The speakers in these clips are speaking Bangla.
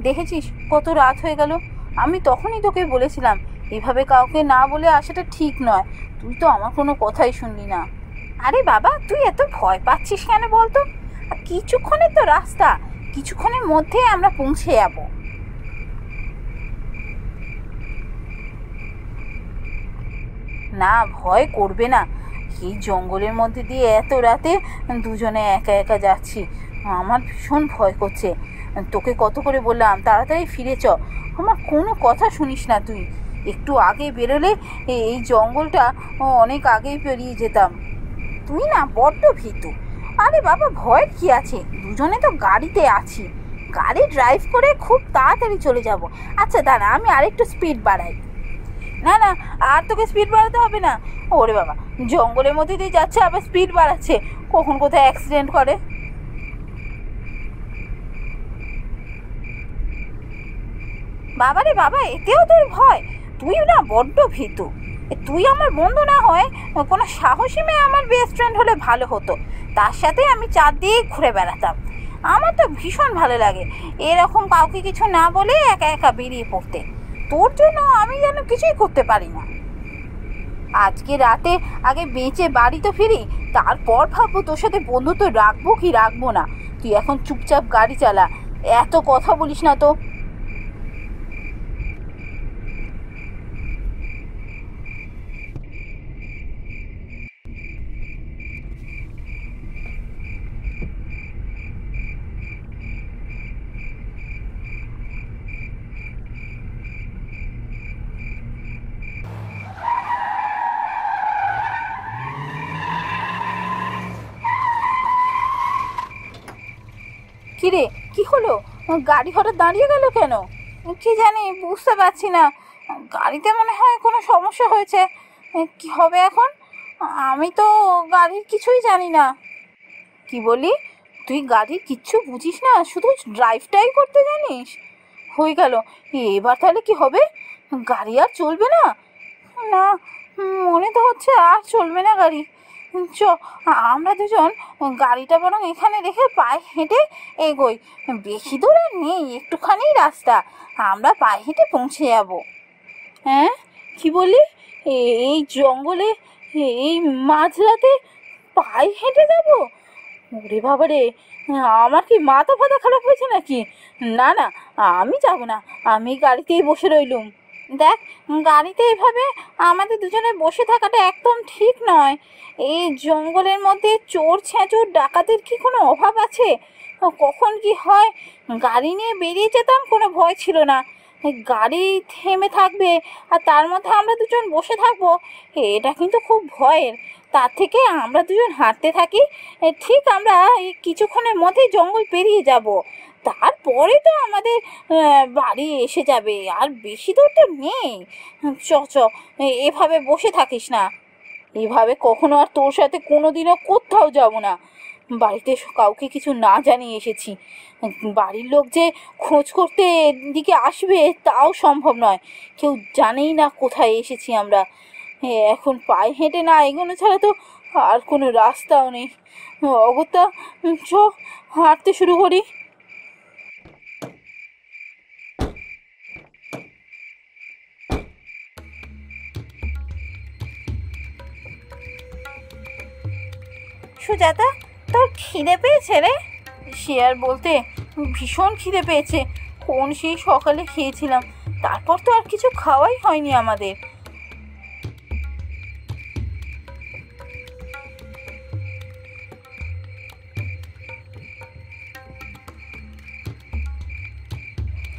দেখেছিস কত রাত হয়ে গেল। আমি তখনই তোকে বলেছিলাম এভাবে কাউকে না বলে আসাটা ঠিক নয়, তুই তো আমার কোনো কথাই শুনলি না। আরে বাবা, তুই এত ভয় পাচ্ছিস কেন বলতো? কিছুক্ষণের তো রাস্তা, কিছুক্ষণের মধ্যে আমরা পৌঁছে যাবো। না, ভয় করবে না। এই জঙ্গলের মধ্যে দিয়ে এত রাতে দুজনে একা একা যাচ্ছি, আমার ভীষণ ভয় করছে। তোকে কত করে বললাম তাড়াতাড়ি ফিরে চ, আমার কোনো কথা শুনিস না তুই। একটু আগে বেরোলে এই জঙ্গলটা অনেক আগেই পেরিয়ে যেতাম। তুই না বড্ড ভীতু। আরে বাবা, ভয়ের কি আছে, দুজনে তো গাড়িতে আছি, গাড়ি ড্রাইভ করে খুব তাড়াতাড়ি চলে যাব। আচ্ছা দাঁড়া, আমি আরেকটু স্পিড বাড়াই। না না, আর তোকে স্পিড বাড়াতে হবে না। ওরে বাবা, জঙ্গলের মধ্যে দিয়ে যাচ্ছে আবার স্পিড বাড়াচ্ছে, কখন কোথায় অ্যাক্সিডেন্ট করে। বাবারে বাবা, এতেও তোর ভয়? তুই না বড্ড ভীতু। তুই আমার বন্ধু না হয় কোনো সাহসী মেয়ে আমার বেস্ট ফ্রেন্ড হলে ভালো হতো, তার সাথে আমি চারদিক ঘুরে বেড়াতাম। আমার তো ভীষণ ভালো লাগে এরকম কাউকে কিছু না বলে একা একা বেরিয়ে পড়তে। তোর জন্য আমি যেন কিছুই করতে পারি না। আজকে রাতে আগে বেঁচে বাড়ি তো ফিরি, তারপর ভাববো তোর সাথে বন্ধুত্ব রাখবো কি রাখবো না। তুই এখন চুপচাপ গাড়ি চালা, এত কথা বলিস না তো। কিরে, কি হলো? গাড়ি হঠাৎ দাঁড়িয়ে গেল কেন? কি জানি, বুঝতে পারছি না। গাড়িতে মনে হয় কোনো সমস্যা হয়েছে। কি হবে এখন? আমি তো গাড়ির কিছুই জানি না। কি বলি? তুই গাড়ির কিচ্ছু বুঝিস না, শুধু ড্রাইভটাই করতে জানিস? হয়ে গেল, এবার তাহলে কি হবে? গাড়ি আর চলবে না? না, মনে তো হচ্ছে আর চলবে না গাড়ি। চ, আমরা দুজন গাড়িটা বরং এখানে রেখে পায়ে হেঁটে এগোই। বেশি দূর আর নেই, একটুখানি রাস্তা, আমরা পায়ে হেঁটে পৌঁছে যাব। হ্যাঁ, কি বলি? এই জঙ্গলে এই মাঝরাতে পায়ে হেঁটে যাব? ওরে বাবা রে, আমার কি মাথা ফাতা খারাপ হয়েছে নাকি? না না, আমি যাব না, আমি গাড়িতেই বসে রইলুম। দেখ, গাড়িতে এভাবে আমাদের দুজনে বসে থাকাটা একদম ঠিক নয়। এই জঙ্গলের মধ্যে চোর ছেঁচোর ডাকাতের কি কোনো অভাব আছে? কখন কি হয়, গাড়ি নিয়ে বেরিয়ে যেতাম, কোনো ভয় ছিল না। গাড়ি থেমে থাকবে আর তার মধ্যে আমরা দুজন বসে থাকবো, এটা কিন্তু খুব ভয়ের। তার থেকে আমরা দুজন হাঁটতে থাকি, ঠিক আমরা এই কিছুক্ষণের মধ্যেই জঙ্গল পেরিয়ে যাব, তারপরে তো আমাদের বাড়ি এসে যাবে, আর বেশি দূর তো নেই। চ চ, এভাবে বসে থাকিস না। এভাবে কখনো আর তোর সাথে কোনোদিনও কোথাও যাব না। বাড়িতে কাউকে কিছু না জানিয়ে এসেছি, বাড়ির লোক যে খোঁজ করতে এদিকে আসবে তাও সম্ভব নয়, কেউ জানেই না কোথায় এসেছি আমরা। এখন পায়ে হেঁটে না এগোনো ছাড়া তো আর কোনো রাস্তাও নেই। অগত্যা, চ, হাঁটতে শুরু করি। সুজাতা, তোর খিদে পেয়েছে রে? সে আর বলতে, ভীষণ খিদে পেয়েছে। কোন সেই সকালে খেয়েছিলাম, তারপর তো আর কিছু খাওয়াই হয়নি আমাদের।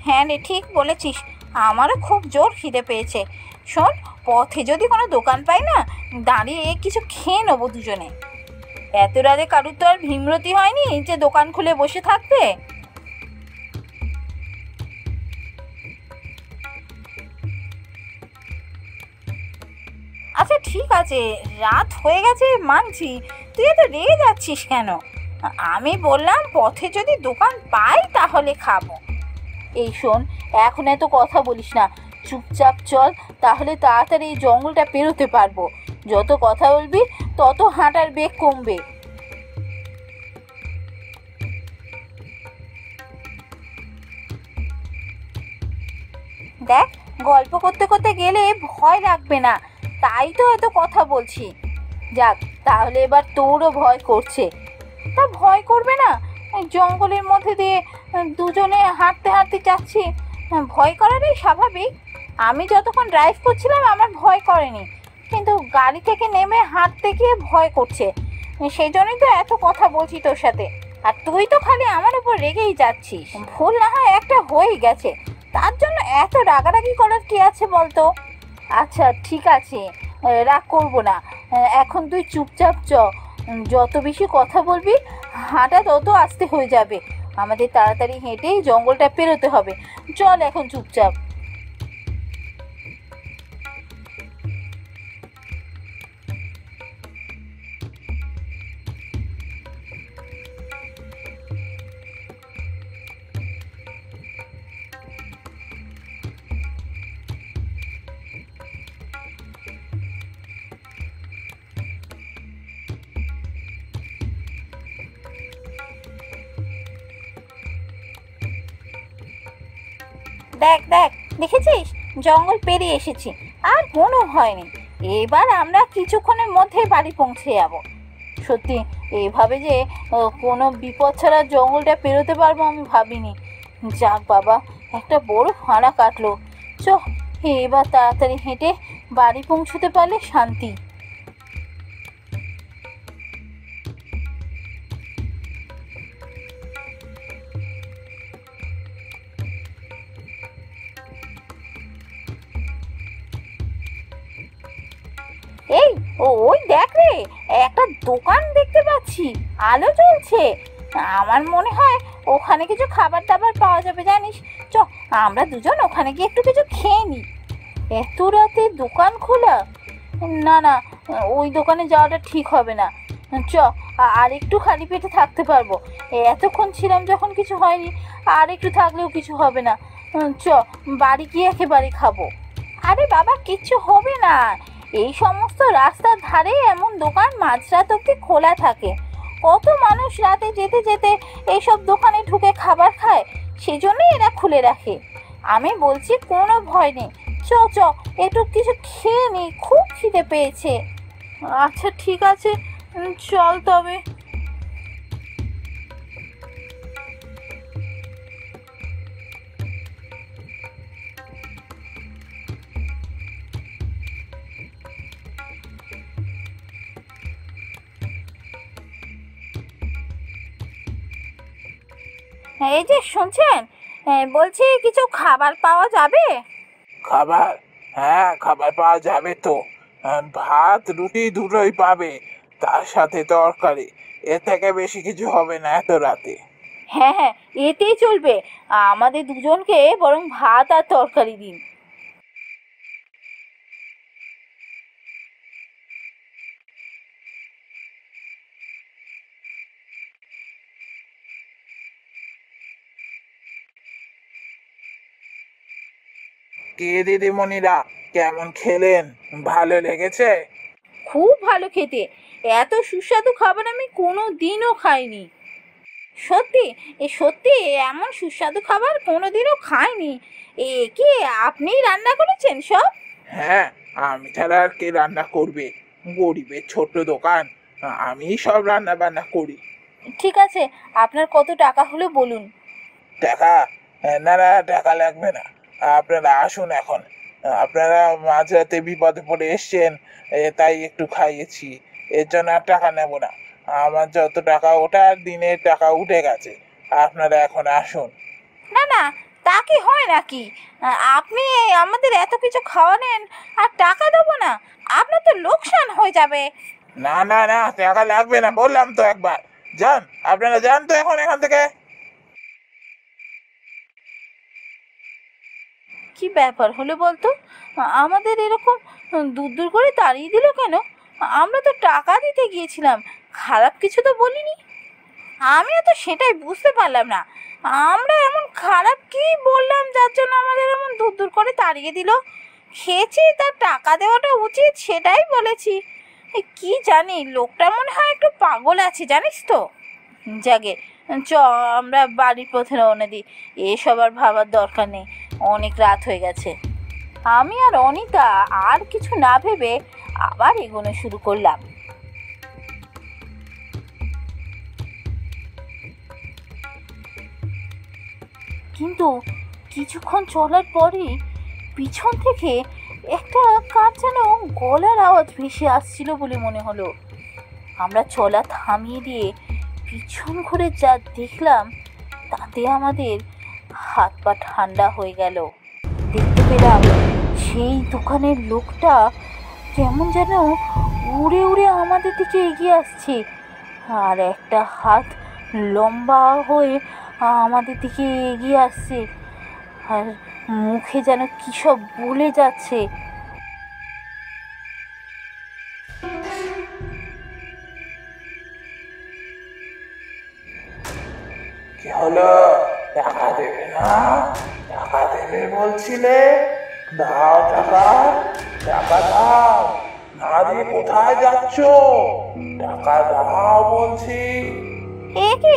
হ্যাঁ রে, ঠিক বলেছিস, আমারও খুব জোর খিদে পেয়েছে। শোন, পথে যদি কোনো দোকান পাই না, দাঁড়িয়ে কিছু খেয়ে নেবো দুজনে। এত রাতে কারুর তো আর ভীমরতি হয়নি যে দোকান খুলে বসে থাকবে। আচ্ছা ঠিক আছে, রাত হয়ে গেছে মানছি, তুই এত রেগে যাচ্ছিস কেন? আমি বললাম পথে যদি দোকান পাই তাহলে খাবো। এই শোন, এখন এত কথা বলিস না, চুপচাপ চল, তাহলে তাড়াতাড়ি এই জঙ্গলটা পেরোতে পারবো। যত কথা বলবি তত হাঁটার বেগ কমবে। দেখ, গল্প করতে করতে গেলে ভয় লাগবে না, তাই তো এত কথা বলছি। যাক, তাহলে এবার তোরও ভয় করছে। তা ভয় করবে না? এই জঙ্গলের মধ্যে দিয়ে দুজনে হাঁটতে হাঁটতে যাচ্ছি, ভয় করাটাই স্বাভাবিক। আমি যতক্ষণ ড্রাইভ করছিলাম আমার ভয় করেনি, কিন্তু গাড়ি থেকে নেমে হাঁটতে গিয়ে ভয় করছে। সেই জন্যই তো এত কথা বলছি তোর সাথে। আর তুই তো খালি আমার উপর রেগেই যাচ্ছিস। ভুল না হয় একটা হয়েই গেছে, তার জন্য এত রাগারাগি করার কি আছে বলতো? আচ্ছা ঠিক আছে, রাগ করবো না। এখন তুই চুপচাপ চ। যত বেশি কথা বলবি হাঁটা তত আস্তে হয়ে যাবে। আমাদের তাড়াতাড়ি হেঁটেই জঙ্গলটা পেরোতে হবে। চল এখন চুপচাপ। দেখ দেখ, দেখেছিস, জঙ্গল পেরিয়ে এসেছি, আর কোনো ভয় নেই। এবার আমরা কিছুক্ষণের মধ্যে বাড়ি পৌঁছে যাব। সত্যি, এইভাবে যে কোনো বিপদ ছাড়া জঙ্গলটা পেরোতে পারবো আমি ভাবিনি। যাক বাবা, একটা বড় ফাঁড়া কাটলো। চ, এবার তাড়াতাড়ি হেঁটে বাড়ি পৌঁছতে পারলে শান্তি। এই, ওই দেখ রে, একটা দোকান দেখতে পাচ্ছি, আলো জ্বলছে। আমার মনে হয় ওখানে কিছু খাবার দাবার পাওয়া যাবে জানিস। চ, আমরা দুজন ওখানে গিয়ে একটু কিছু খেয়ে নিই। এত রাতে দোকান খোলা? না না, ওই দোকানে যাওয়াটা ঠিক হবে না। চ, আর একটু খালি পেটে থাকতে পারবো। এতক্ষণ ছিলাম যখন কিছু হয়নি, আর একটু থাকলেও কিছু হবে না। চ, বাড়ি গিয়ে একেবারে খাবো। আরে বাবা, কিচ্ছু হবে না। এই সমস্ত রাস্তার ধারে এমন দোকান মাঝরাত অব্দি খোলা থাকে। কত মানুষ রাতে যেতে যেতে এইসব দোকানে ঢুকে খাবার খায়, সেজন্যই এরা খুলে রাখে। আমি বলছি কোনো ভয় নেই। চ চ, একটু কিছু খেয়ে নি, খুব খিদে পেয়েছে। আচ্ছা ঠিক আছে, চল তবে। এই যে শুনছেন, বলছি কিছু খাবার পাওয়া যাবে? খাবার? হ্যাঁ, খাবার পাওয়া যাবে তো। ভাত রুটি দুটোই পাবে, তার সাথে তরকারি। এর থেকে বেশি কিছু হবে না এত রাতে। হ্যাঁ হ্যাঁ, এতেই চলবে। আমাদের দুজনকে বরং ভাত আর তরকারি দিন। কে দিদিমণিরা, কেমন খেলেন? ভালো লেগেছে? খুব ভালো খেতে। এত সুস্বাদু খাবার আমি কোনো দিনও খাইনি। সত্যি, সত্যি এমন সুস্বাদু খাবার কোনোদিনও খাইনি। কি আপনিই রান্না করেছেন সব? হ্যাঁ, আমি ছাড়া আর কে রান্না করবে? গরিবের ছোট্ট দোকান, আমি সব রান্না বান্না করি। ঠিক আছে, আপনার কত টাকা হলো বলুন। টাকা? না না, টাকা লাগবে না। আপনারা আসুন এখন। আপনারা মাঝরাতে বিপদে পড়ে এসছেন, তাই একটু খাইয়েছি। এর জন্য আর টাকা নেব না। আমার যত টাকা ওঠার দিনের টাকা উঠে গেছে। আপনারা এখন আসুন। না না, তা কি হয় নাকি? আপনি আমাদের এত কিছু খাওয়ালেন আর টাকা দেবো না? আপনার তো লোকসান হয়ে যাবে। না না না, টাকা লাগবে না বললাম তো একবার। যান, আপনারা যান তো এখন এখান থেকে। কি ব্যাপার হলো বলতো? আমাদের এরকম দূর দূর করে তাড়িয়ে দিল কেন? আমরা তো টাকা দিতে গিয়েছিলাম, খারাপ কিছু তো বলিনি। আমিও তো সেটাই বুঝতে পারলাম না, আমরা এমন খারাপ কি বললাম যার জন্য আমাদের এমন দূর দূর করে তাড়িয়ে দিল। খেয়েছি, তার টাকা দেওয়াটা উচিত সেটাই বলেছি। কি জানি, লোকটা মনে হয় একটু পাগল আছে জানিস তো। যাগে, চ আমরা বাড়ির পথে রওনা দিই। এসব আর ভাবার দরকার নেই, অনেক রাত হয়ে গেছে। আমি আর অনিতা আর কিছু না ভেবে আবার এগোনো শুরু করলাম। কিন্তু কিছুক্ষণ চলার পরই পিছন থেকে একটা কার যেন গলার আওয়াজ ভেসে আসছিল বলে মনে হলো। আমরা চলা থামিয়ে দিয়ে পিছন ঘুরে যা দেখলাম তাতে আমাদের হাত পা ঠান্ডা হয়ে গেল। দেখতে পেলাম সেই দোকানের লোকটা কেমন যেন উড়ে উড়ে আমাদের দিকে এগিয়ে আসছে, আর একটা হাত লম্বা হয়ে আমাদের দিকে এগিয়ে আসছে, আর মুখে যেন কী সব বলে যাচ্ছে। কি হলো, টাকা দেবে না? টাকা দেবে বলছিলে, দাও টাকা, টাকা দাও, না দিয়ে কোথায় যাচ্ছ? টাকা দাও বলছি। এ কি,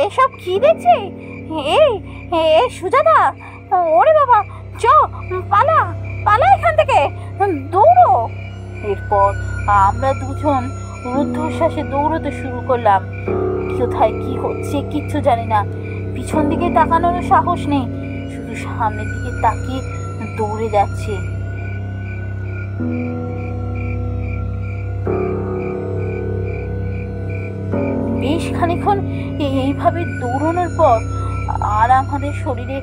এসব কি দেখছি? এই সুজাতা, ওরে বাবা, চ পালা পালা এখান থেকে, দৌড়ো। এরপর আমরা দুজন রুদ্ধশ্বাসে দৌড়তে শুরু করলাম। কোথায় কি হচ্ছে কিচ্ছু জানি না, পিছন দিকে তাকানোর সাহস নেই, শুধু সামনের দিকে তাকিয়ে দৌড়ে যাচ্ছে। বেশ খানিক্ষণ এইভাবে দৌড়ানোর পর আর আমাদের শরীরে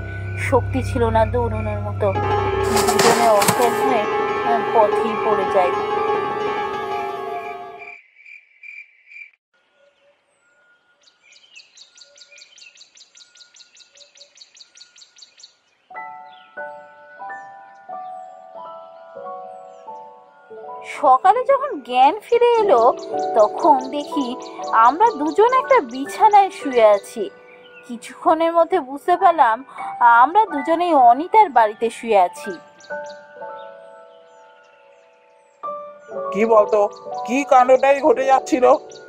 শক্তি ছিল না দৌড়ানোর মতো, দুজনে অজ্ঞান হয়ে পথেই পড়ে যায়। সকালে যখন জ্ঞান ফিরে এলো তখন দেখি আমরা দুজন একটা বিছানায় শুয়ে আছি। কিছুক্ষণের মধ্যে বুঝতে পারলাম আমরা দুজনেই অনিতার বাড়িতে শুয়ে আছি। কি বলতো, কি কাণ্ডটাই ঘটে যাচ্ছিল?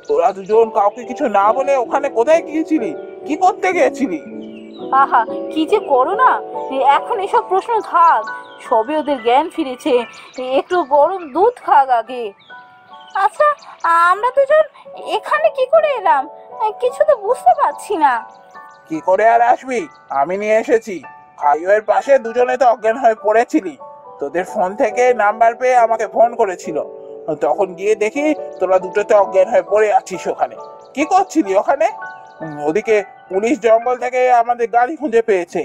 তোরা দুজন কাউকে কিছু না বলে ওখানে কোথায় গিয়েছিলি? কি করতে গিয়েছিলি? আহা, কি যে করো না, এখন এসব প্রশ্ন থাক, সবে ওদের জ্ঞান ফিরেছে, একটু গরম দুধ খাক আগে। আচ্ছা, আমরা দুজন এখানে কি করে এলাম? কিছু তো বুঝতে পারছি না। কি করে আর আসবি, আমি নিয়ে এসেছি। হাইওয়ের পাশে দুজনে তো অজ্ঞান হয়ে পড়েছিলি, তোদের ফোন থেকে নাম্বার পেয়ে আমাকে ফোন করেছিল, তখন গিয়ে দেখি তোরা দুটোতে অজ্ঞান হয়ে পড়ে আছিস। ওখানে কি করছিলি ওখানে? ওদিকে পুলিশ জঙ্গল থেকে আমাদের গাড়ি খুঁজে পেয়েছে।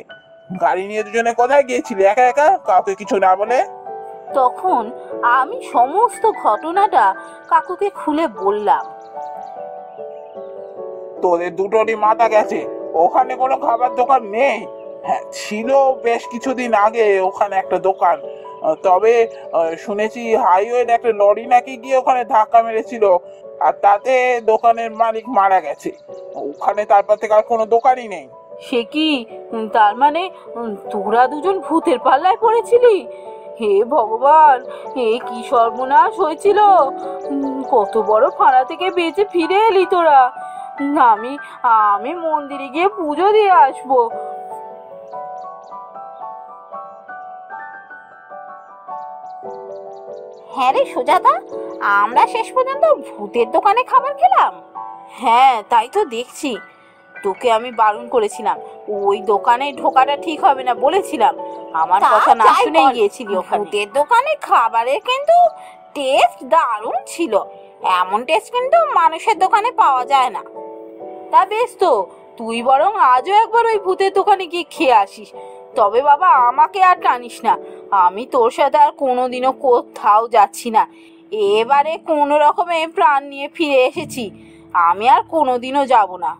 গাড়ি নিয়ে দুজনে কোথায় গিয়েছিলি একা একা, কাউকে কিছু না বলে? তখন আমি সমস্ত ঘটনাটা কাকুকে খুলে বললাম। তোদের দুটোরই মাথা গেছে, ওখানে কোনো খাবার দোকান নেই। হ্যাঁ ছিল বেশ কিছুদিন আগে ওখানে একটা দোকান, তবে শুনেছি হাইওয়ে একটা লরি নাকি গিয়ে ওখানে ধাক্কা মেরেছিল, আর তাতে দোকানের মালিক মারা গেছে। ওখানে তারপর থেকে আর কোনো দোকানই নেই। সে কি, তার মানে তোরা দুজন ভূতের পাল্লায় পড়েছিলি? হে ভগবান, এ কি সর্বনাশ হয়েছিল! কত বড় ফাঁড়া থেকে বেঁচে ফিরে এলি তোরা। আমি আমি মন্দিরে গিয়ে পুজো দিয়ে আসবো। হ্যাঁ রে সুজাতা, আমরা শেষ পর্যন্ত ভূতের দোকানে খাবার খেলাম। হ্যাঁ তাই তো দেখছি, তোকে আমি বারণ করেছিলাম, ওই দোকানে ঢোকাটা ঠিক হবে না বলেছিলাম, আমার কথা না শুনেই গিয়েছিলি ওখানে। ভূতের দোকানে খাবারের কিন্তু টেস্ট দারুণ ছিল, এমন টেস্ট কিন্তু মানুষের দোকানে পাওয়া যায় না। তা বেশ তো, তুই বরং আজও একবার ওই ভূতের দোকানে গিয়ে খেয়ে আসিস। তবে বাবা আমাকে আর টানিস না, আমি তোর সাথে আর কোনোদিনও কোথাও যাচ্ছি না। এবারে কোনো রকমে প্রাণ নিয়ে ফিরে এসেছি, আমি আর কোনোদিনও যাব না।